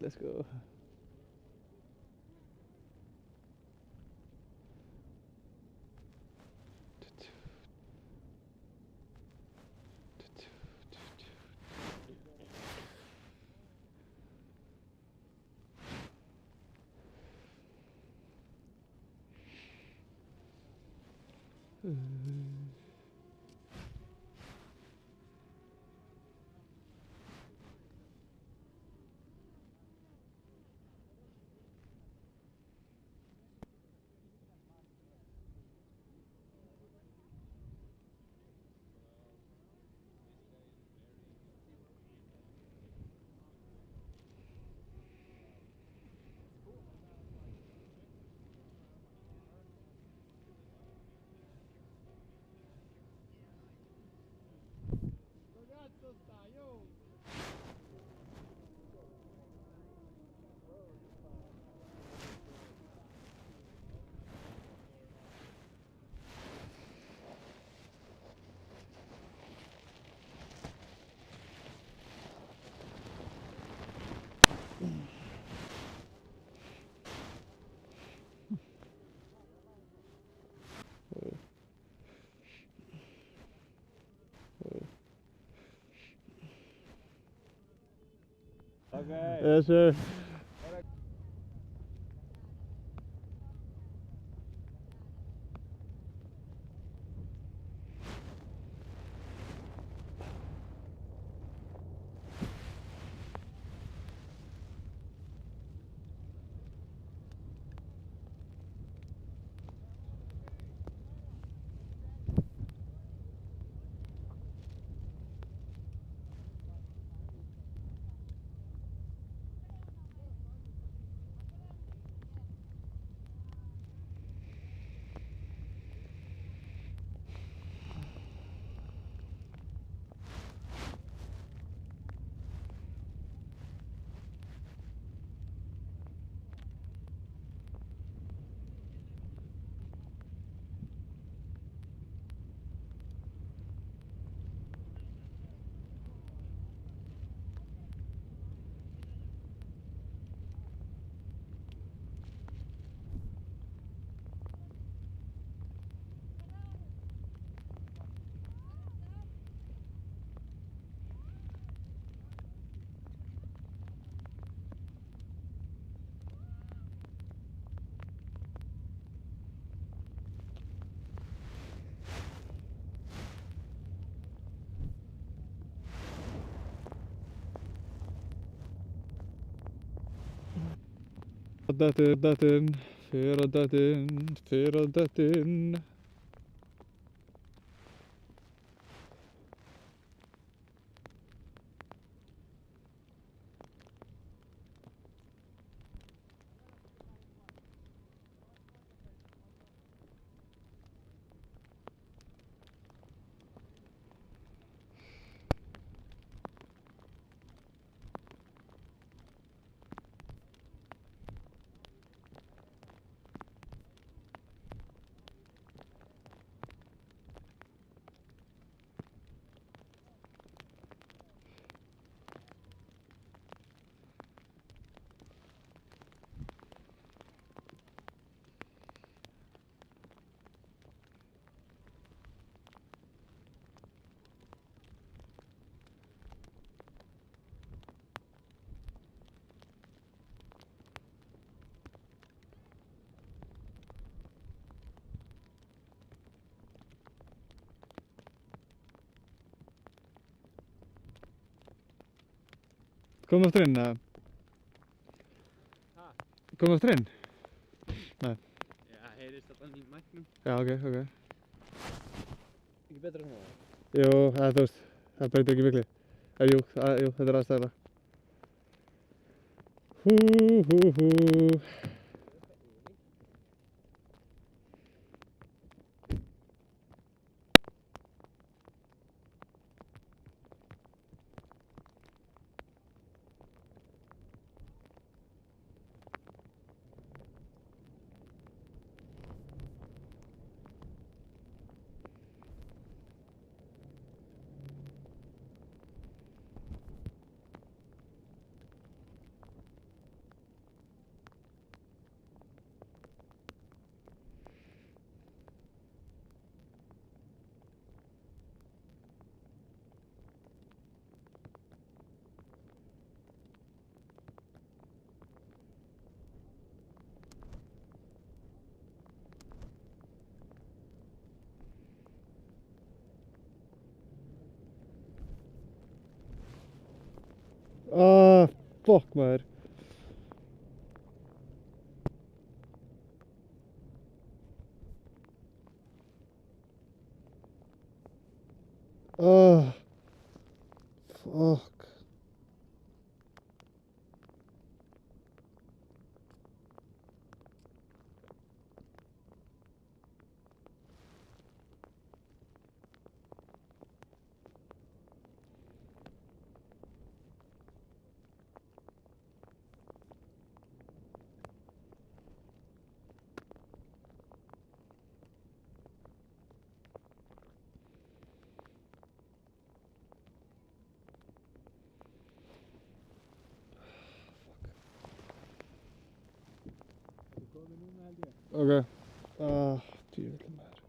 let's go. Okay. Yes, sir. Dattinn, fer á dattinn. Kom aftur inn, eða? Ha? Kom aftur inn? Já, heyrist allan í mæknum. Já, ok. Ekki betra en það? Jú, þú veist, það breytir ekki miklu. Jú, þetta er aðstæðara. Hú. fuck maður. Fuck. Komið núna held ég. Ok. Djöfull maður.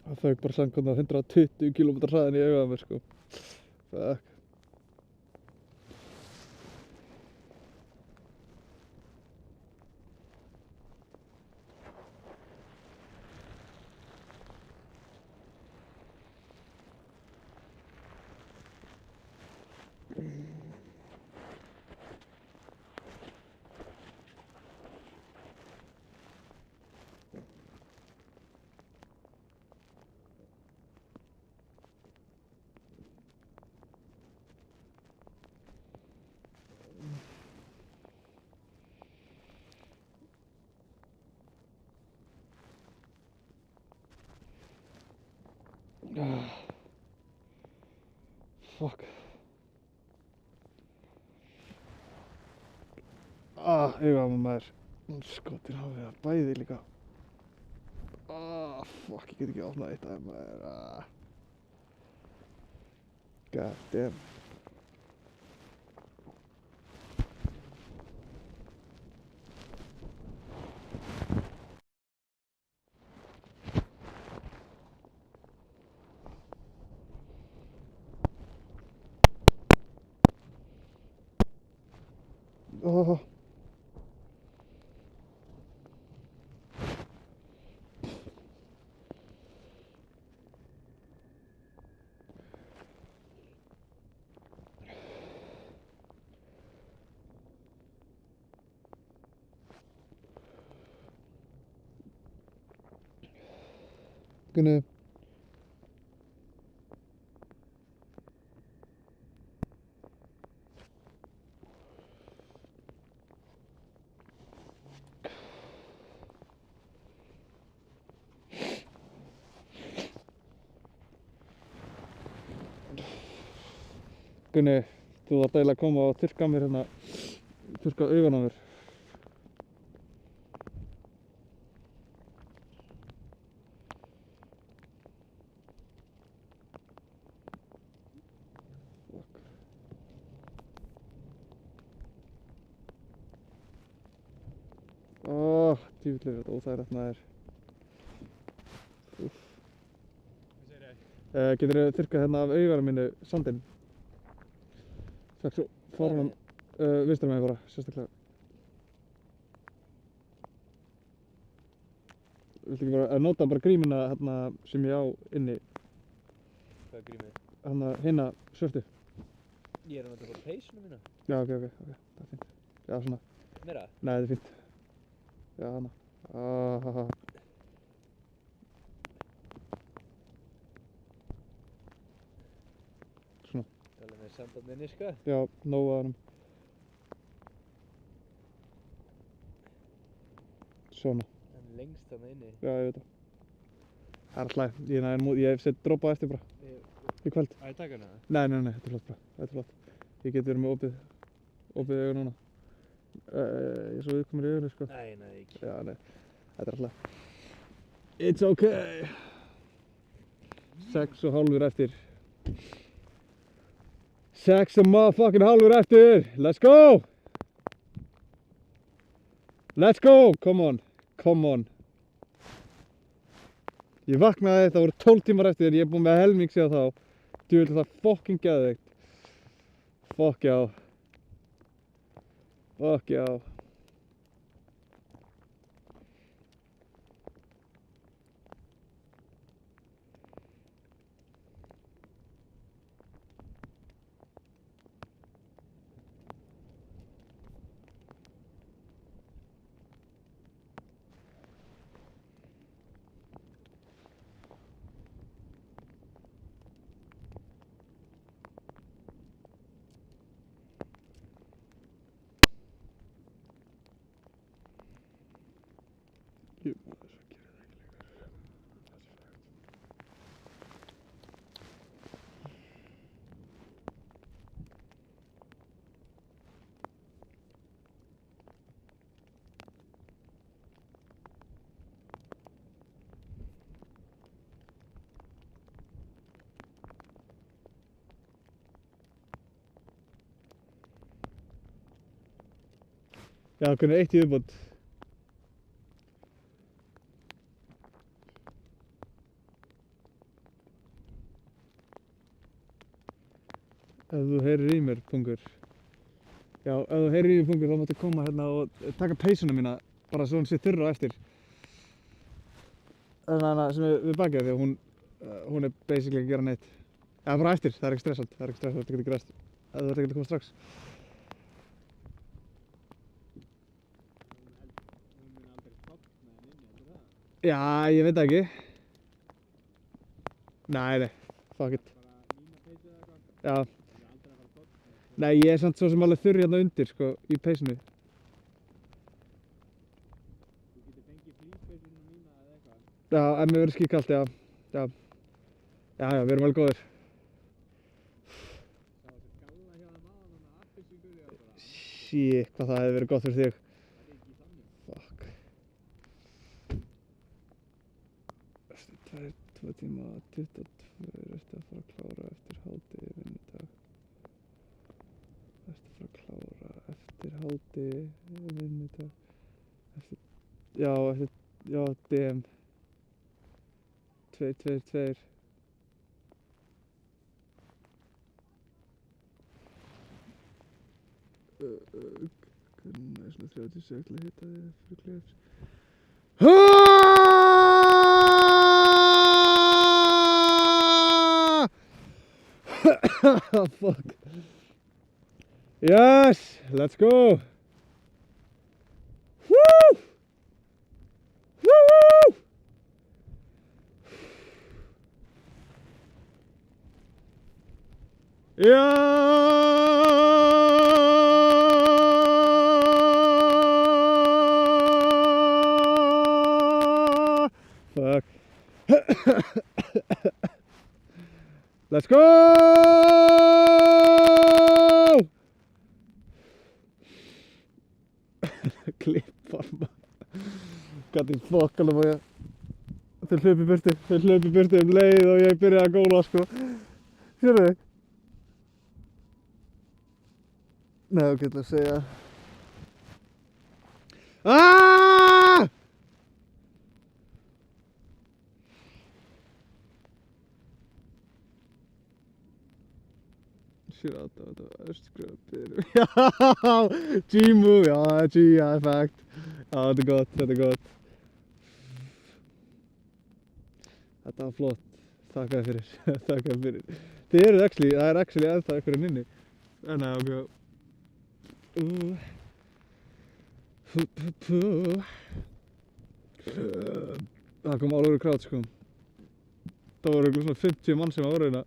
Það fauk bara samkvæmt á 120 km hraðin í auga á mér sko. Fuck. Fuck. Auga á maður. Skotin hafið það bæði líka. Fuck, ég get ekki opnað eitt af þeim maður. God damn. Gunni. Gunni, þú þarft eiginlega að koma og þurrka mér hérna, þurrka augun á mér. Djúvill er þetta óþægilegt maður. Hvað segir þið? Geturðu þurrkað hérna af augunum mínu sandinn? Takk svo fáránum vinstra megin bara, sérstaklega. Viltu ekki bara nota bara grímuna hérna sem ég á inni, Hvað er grímið? hérna hina svörtu? Ég er að nota bara peysuna mína. Já, ok, það er fínt. Já, svona. Meira? Nei, þetta er fínt. Já, hana. Svona. Tala með samband með niska. Já, nóg að hannum. Svona. En lengst þarna inni. Já, ég veit það. Það er alltaf, ég hef sett dropa á eftir bara, í kvöld. Á ég taka hana? Nei, þetta er flott bara, þetta er flott. Ég get verið með opið auga núna. Ég er svo viðkomur í augunni, sko. Nei, ekki. Já, nei, þetta er alltaf. It's okay. 6,5 eftir. 6,5 eftir. Let's go! Let's go! Come on. Ég vaknaði, það voru 12 tímar eftir en ég er búinn með helming síðan þá. Djúvill er það fucking geðveikt. Fuck já. Ég má þess að gera það ekki lengur. Já, hvernig eitt í viðbót. Ef þú heyrir í mér, pungur. Já, ef þú heyrir í mér, pungur, þá máttu koma hérna og taka peysuna mína, bara svo hún sé þurr á eftir. Þannig sem við bakið, því að hún er basically ekki að gera neitt. Eða bara eftir, það er ekki stressant, þú ert ekki að græst. Þú ert ekki að koma strax. Já, ég veit það ekki. Nei, fuck it. Já. Nei, ég er samt svo sem alveg þurr hérna undir, sko, í peysunni. Þú getur fengið flýspeysuna mína eða eitthvað. Já, ef mér verður skítkalt, já. Já, við erum alveg góðir. Sá þessi galla hjá þeim áðan með appelsíngulli og bara. Shit, hvað það hefði verið gott fyrir þig. Það er ekki þannig. Fuck. Eftir 2 tíma 22 ertu að fara að klára eftir hádegi vinnudag. Ertu að fara að klára eftir hádegi vinnudag. Já, DM. 2, 2, 2. Hvernig er svona 36 til að hitta þig fyrir klefs? Fuck. Yes, let's go. Woo! Woo! Yeah! Fuck. Let's go! Klippar Gatti fokk alveg að þeir hlaupi burti leið og ég byrjaði að góla, sko. Sérðu þig? Nei, ok, ætla að segja. Aaaaaaah! Sér að þetta var östskröpir. Já, G-move, já, G-effect. Já, þetta er gott. Þetta var flott. Þakka þér fyrir. Það er actually ennþá einhverjum inni. Nei, ok. Það kom alveg krát, sko. Það voru svona 50 mann sem voru hérna.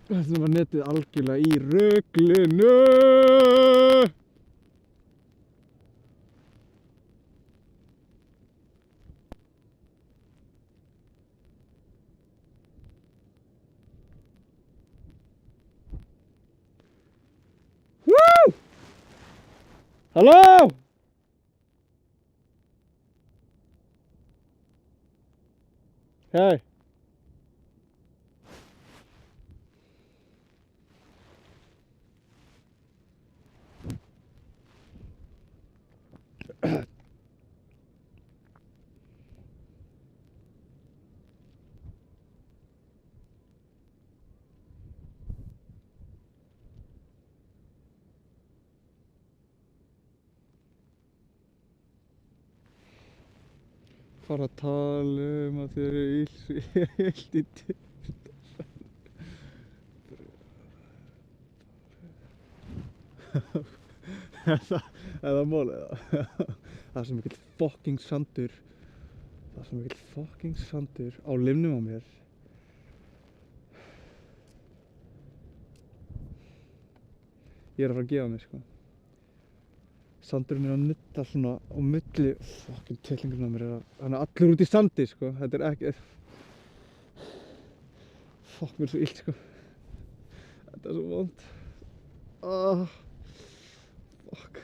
Þetta var netið algjörlega í ruglinu. Woo! Halló! Hei. Fara að tala að þið eru illt í eða málið það. Það er svo mikill fucking sandur. Á limnum á mér. Ég er að fara að gefa mig, sko. Sandurinn er að nutta svona á milli. Fucking tillingurinn á mér hann er allur út í sandi, sko. Þetta er ekki... Fuck, mér er svo illt, sko. Þetta er svo vond. Fuck.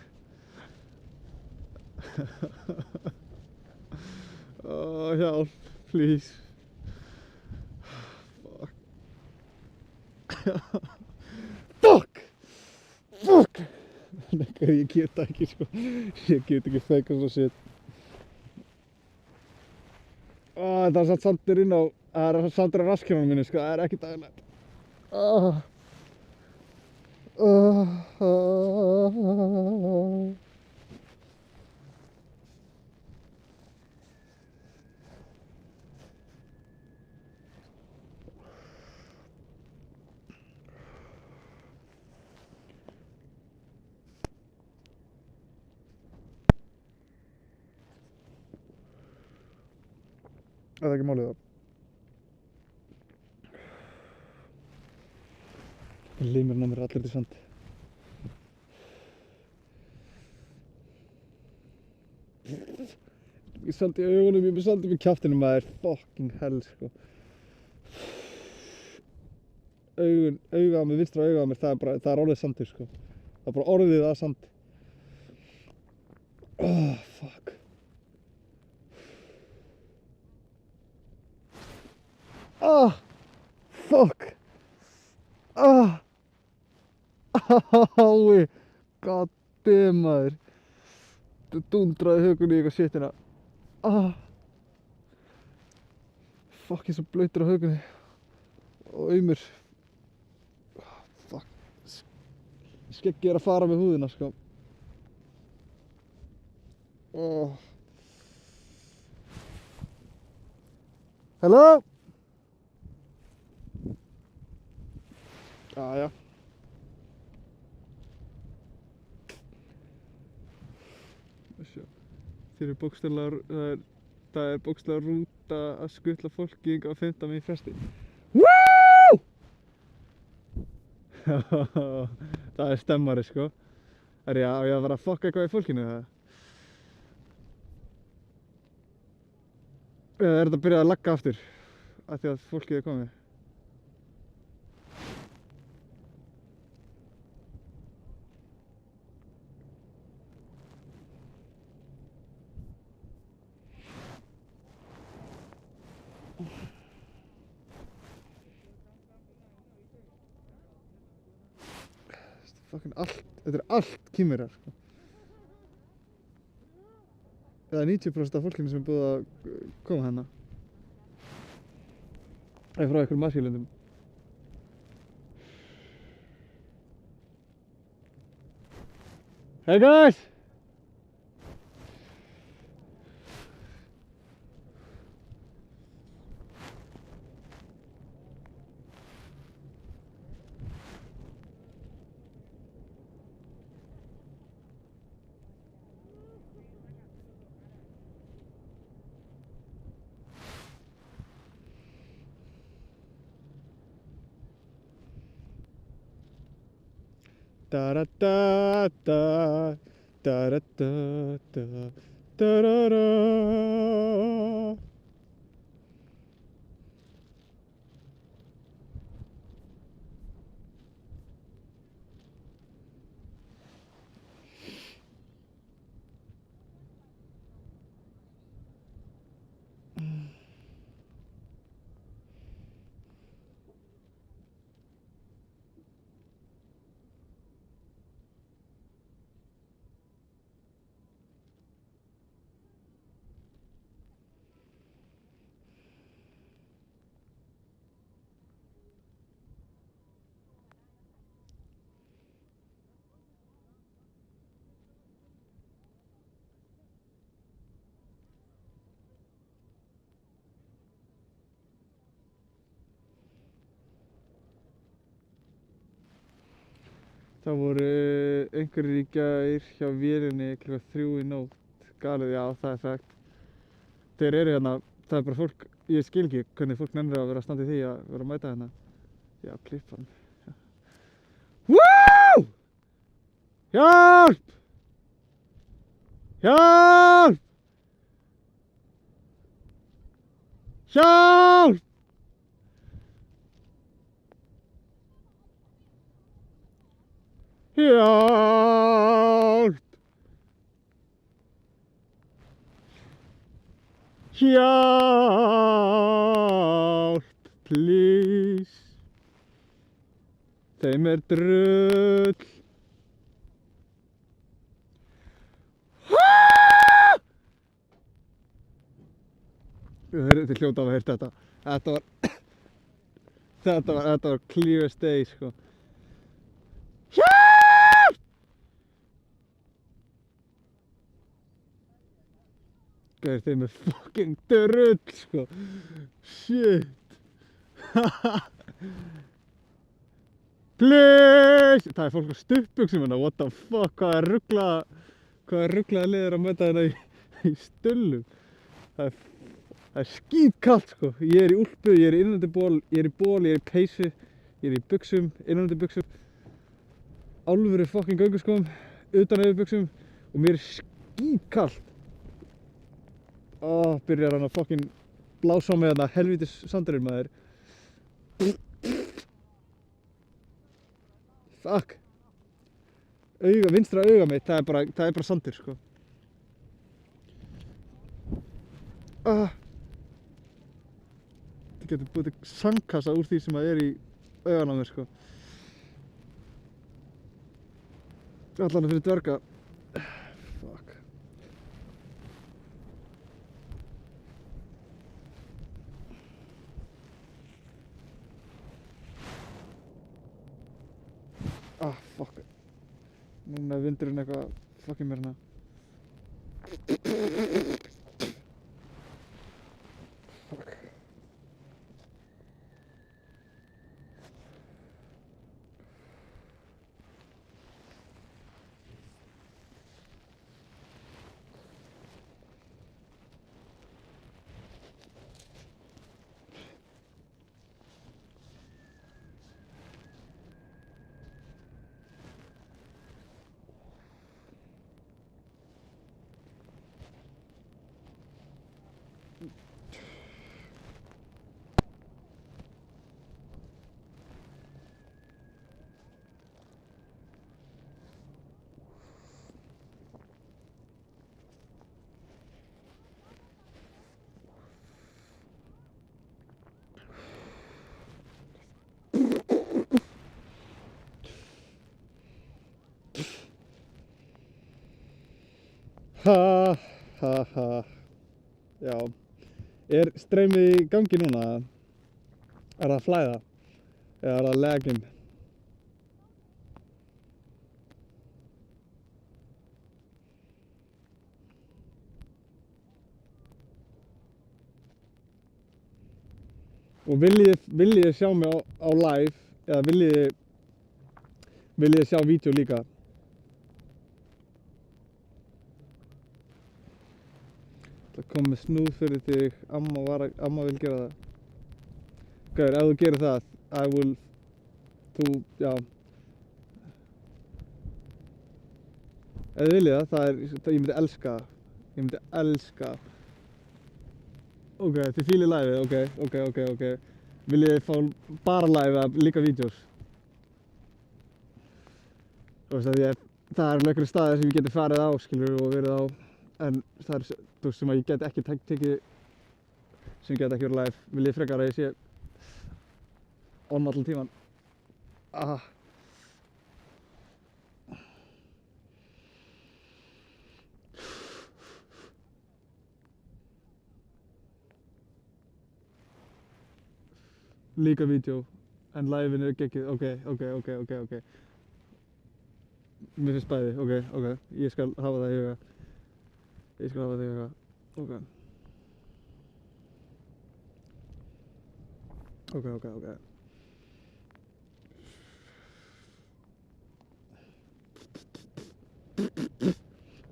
Hjálp, please. Fuck. Fuck! Fuck! Ég get það ekki, sko. Ég get ekki feikað svo shit. Það er samt sandur inn á... Það er sandur á raskjónunum minni, sko. Það er ekki daglegt. Það er ekki málið það. Limurinn á mér er allir til sand. Ég sandi í augunum, ég sandi í kjaftinum, maður. Fucking hell, sko. Auga á mér, vinstra auga á mér, það er orðið sandur, sko. Það er bara orðið að sand. Fuck. Fuck. Ái. God damn, maður. Þú dundraði hökunni í eitthvað shitina. Fuck, ég er svo blautur á hökunni. Og aumur. Fuck. Skeggi er að fara með húðina, sko. Hello? Já. Þeir eru bókstaflega, það er bókstaflega rúta að skutla fólki á 15 mínútna fresti. Woo! Það er stemmari, sko. Á ég að fara að fokka eitthvað í fólkinu, eða? Eða er þetta byrjað að lagga aftur? Af því að fólkið er komið? Þetta er allt kýmverjar, sko. Eða 90% af fólkinu sem er búið að koma hérna. Eða frá einhverjum Asíulöndum. Hey guys! Da-da-da-da, da-da-da-da, da-da-da. Það voru einhverjir í gær hjá vélinni klukkan 3 í nótt. Galið, já, það er fakt. Þeir eru hérna, það er bara fólk, ég skil ekki hvernig fólk nennir að vera að standa í því að vera að mæta hérna. Já, klippan. Woo! Hjálp! Hjálp! Hjálp! Hjálp! Hjálp! Please. Þeim er drull. Þið hljóta að hafa heyrt þetta. Þetta var clear as day, sko. Hjálp! Gauður, þeim er fucking drull, sko. Shit. Please! Það er fólk á stuttbuxum hérna, what the fuck, hvaða rugglaða liður að mæta hérna í stullum. Það er skítkalt, sko. Ég er í úlpu, ég er í innandi ból, ég er í peysu, ég er í buxum, innandi buxum, alvöru fucking gönguskóm, utan yfir buxum og mér er skítkalt. Byrjar hann að fucking blása á mig þarna helvítis sandurinn, maður. Fuck. Vinstra auga mitt, það er bara sandur, sko. Það getur búið til sandkassa úr því sem það er í augan á mér, sko. Allan fyrir dverga. Fuck. Fuck. Núna er vindurinn eitthvað að fucking mér hérna. Fuck. Já. Er streymið í gangi núna? Er það að flæða? Eða er það lagging? Og viljið þið sjá mig á live? Eða viljið þið sjá vídeo líka? Það kom með snúð fyrir þig, amma vil gera það. Gauður, ef þú gerir það, já. Ef þið viljið það, ég myndi elska það. Ég myndi elska það. Ok, þið fílið liveið, ok. Viljið þið fá bara live eða líka vídeos? Þú veist að það er einhverjir staðir sem ég geti farið á, skilur, og verið á. En það er sem að ég get ekki tekið, sem ég get ekki verið live. Vil ég frekar að ég sé on allan tíman. Líka vídeo, en live-in er geggjuð, ok. Mér finnst bæði, ok. Ég skal hafa það í huga. Ok. Það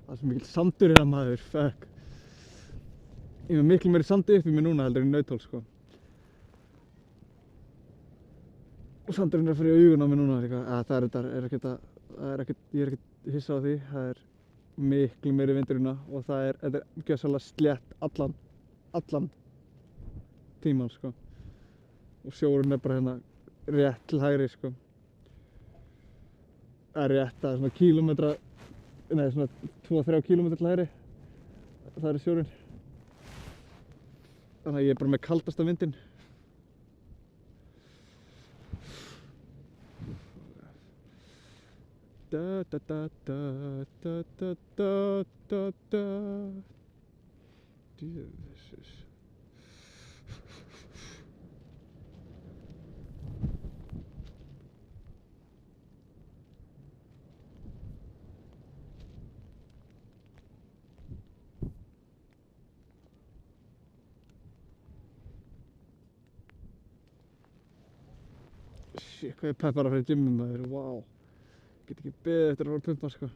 er svo mikill sandur hérna, maður, fuck. Ég er miklu meiri sandi upp í mig núna heldur en í Nauthól, sko. Og sandurinn er að fara í augun á mig núna líka. Ég er ekkert hissa á því. miklu meiri vindur hérna og þetta er gjörsamlega slétt allan tíman sko. Og sjórinn er bara hérna rétt til hægri sko. Það er rétt, það er svona kílómetra, nei svona 2-3 kílómetra til hægri. Það er sjórinn. Þannig að ég er bara með kaldasta vindinn. Da da da da da da da da da. Jesus. Shit, hvað ég peppar að fara í gymmið maður, wow. Get ekki beðið eftir að fara að pumpa sko.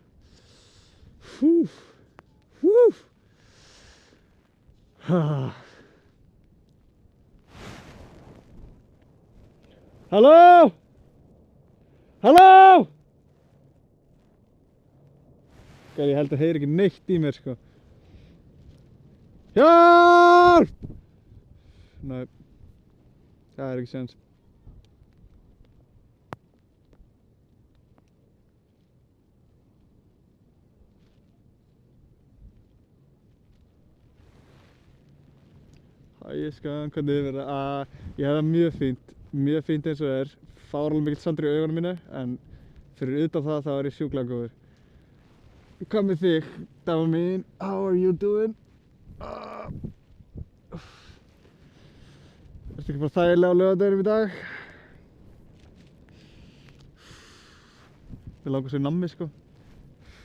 Halló? Halló? Ég held að heyri ekki neitt í mér sko. Hjálp! Nei, það er ekki séns. Ægiskan, hvernig þið verða? Ég hef það mjög fínt eins og það er. Fáránlega mikill sandur í augunum mínu, en fyrir utan það þá er ég sjúklega góður. Hvað með þig, dama mín? How are you doing? Ertu ekki bara þægilega á laugardeginum í dag? Mér langar svo í nammi sko.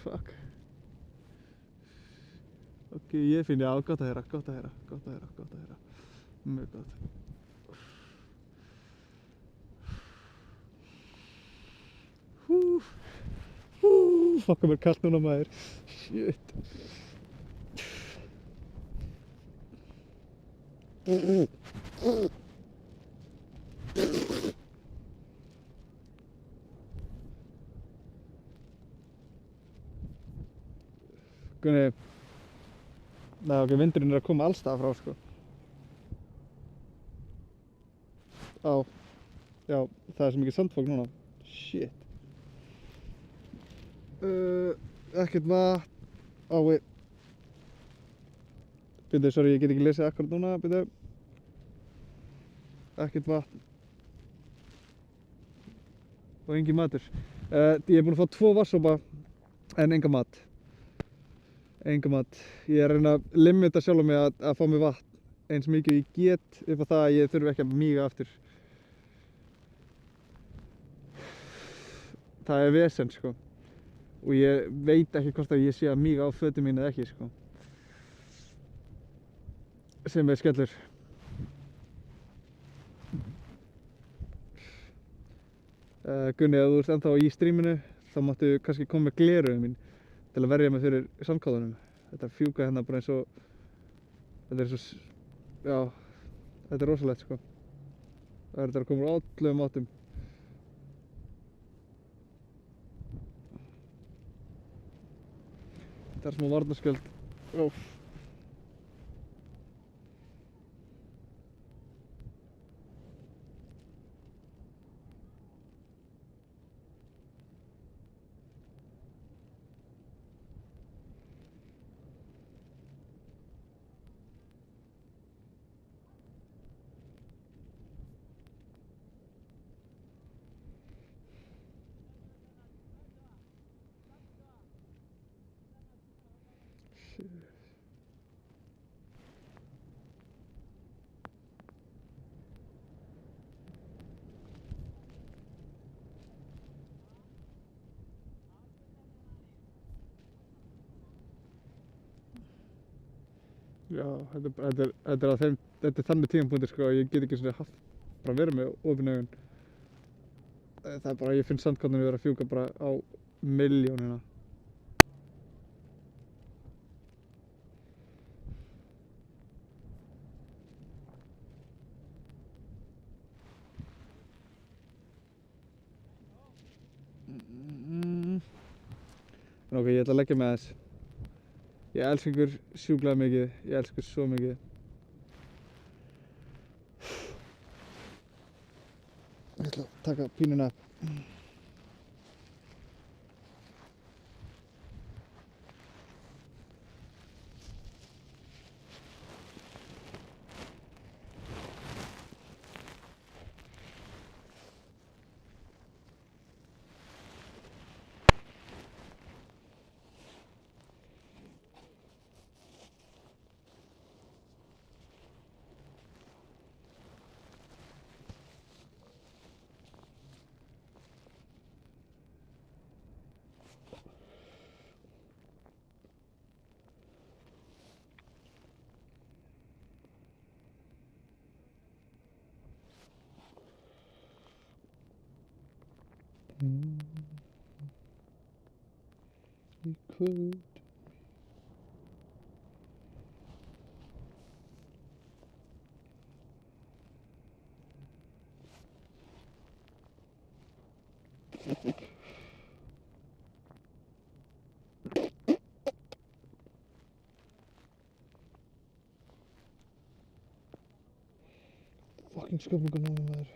Fuck. Ok, ég finn, já, gott að heyra. Mjög gott. Fuck, mér er kalt núna maður. Shit. Gunni. Nei, ok, vindurinn er að koma allstaðar frá sko. Já, það er svo mikið sandfók núna. Shit. Ekkert vatn. Byrju, sorry, ég get ekki lesið akkurat núna, byrju. Ekkert vatn. Og engin matur. Ég er búinn að fá 2 vatnssopa en enga mat. Ég er að reyna að limita sjálf mig að fá mig vatn eins mikið ég get upp á það að ég þurfi ekki að míga aftur. Það er vesen sko. Og ég veit ekki hvort að ég sé að míga á fötin mín eða ekki sko. Sem er skellur. Gunni, ef þú ert ennþá í streaminu þá máttu kannski koma með gleraugun mín til að verja mig fyrir sandkáðunum. Þetta fjúka hérna bara eins og, þetta er svo, já, þetta er rosalegt sko. Það er þetta að koma úr öllum áttum. Þetta er smá varnarskjöld. Já, þetta er þannig tímapunktur sko að ég get ekki svona haft bara verið með opin augun. Það er bara, ég finn sandkáðunum vera að fjúka bara á milljónina. En ok, ég ætla að leggja mig aðeins. Ég elska ykkur sjúklega mikið, ég elska ykkur svo mikið. Ég ætla að taka pínuna. Í kvöld. Fucking sköpunargáfa maður.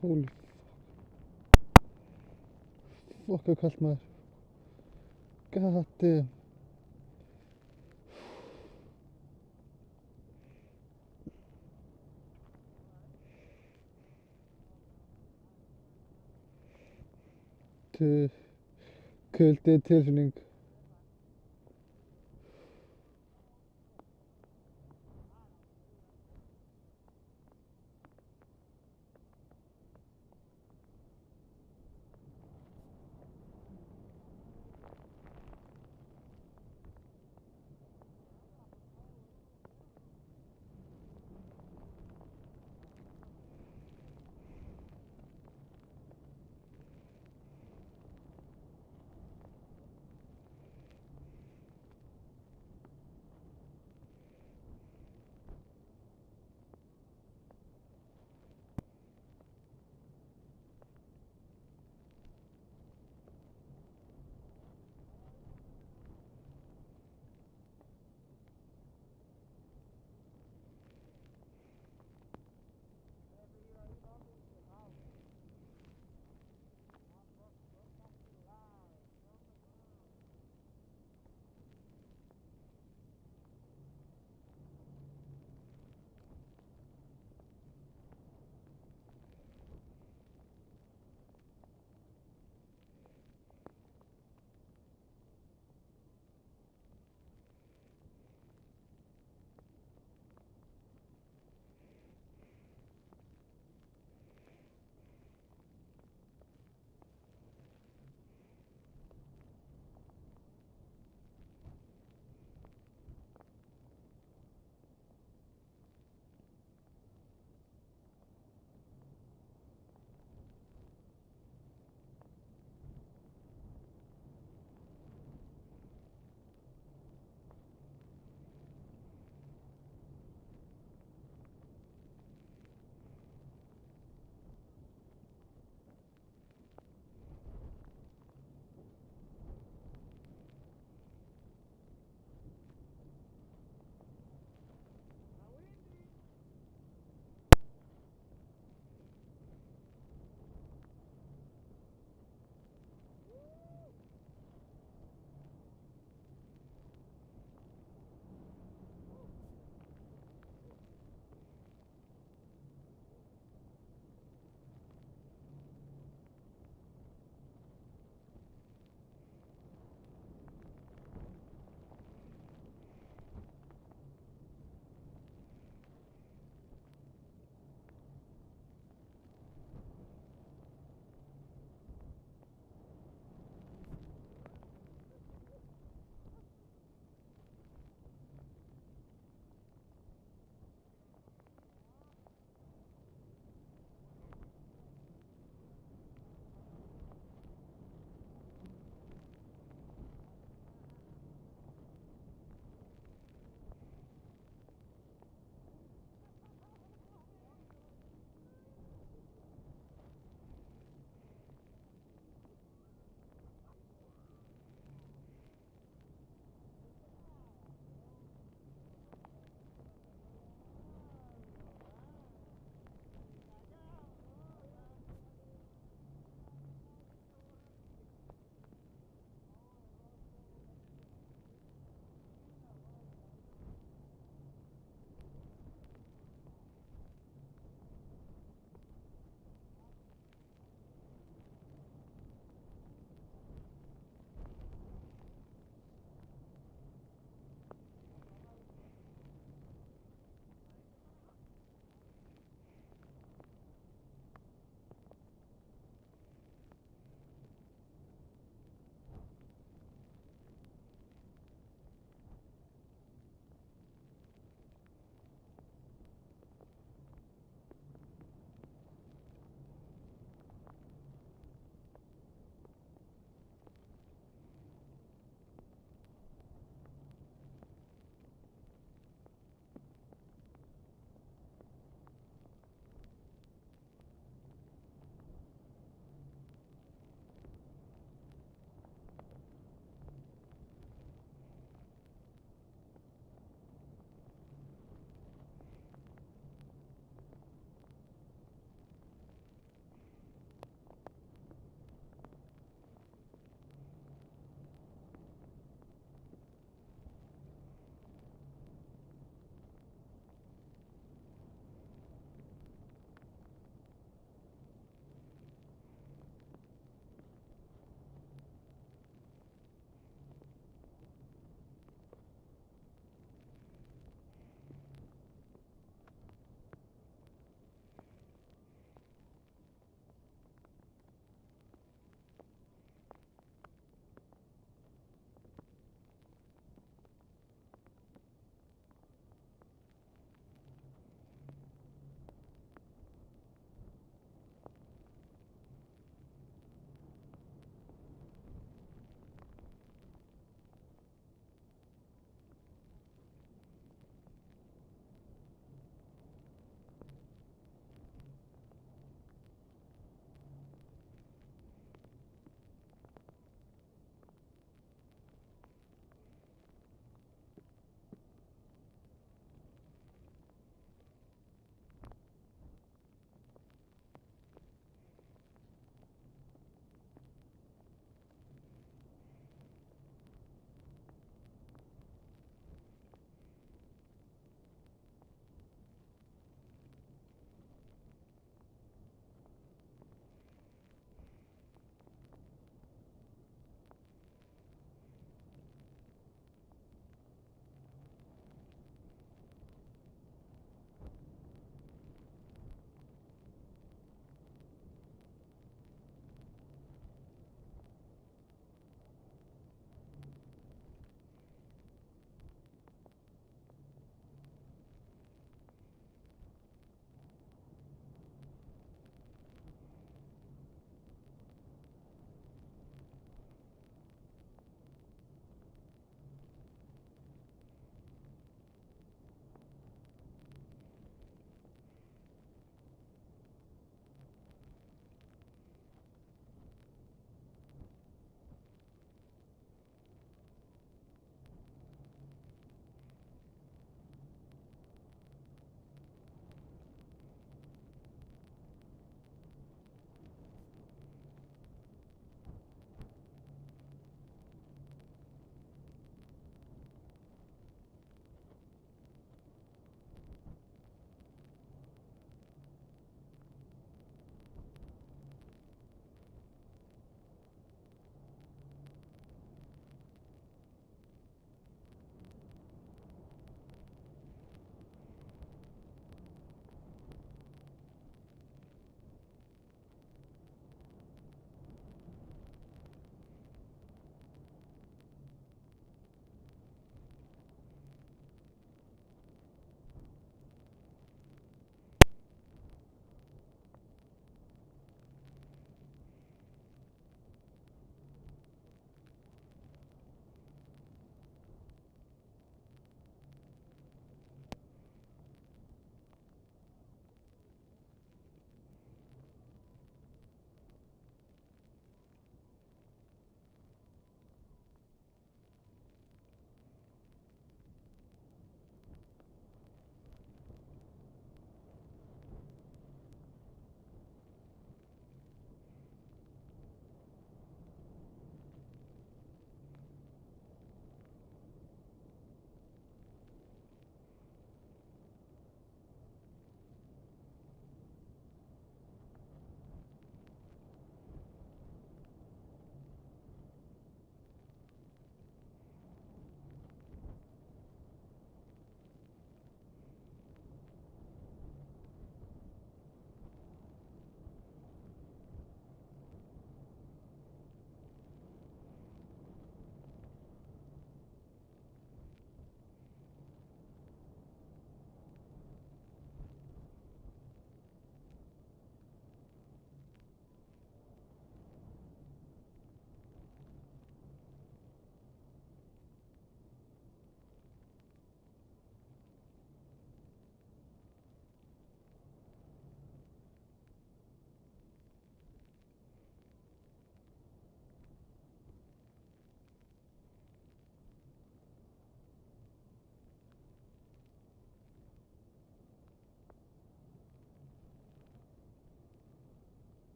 Holy fuck, hvað kallt maður. God damn. Kuldi tilfinning.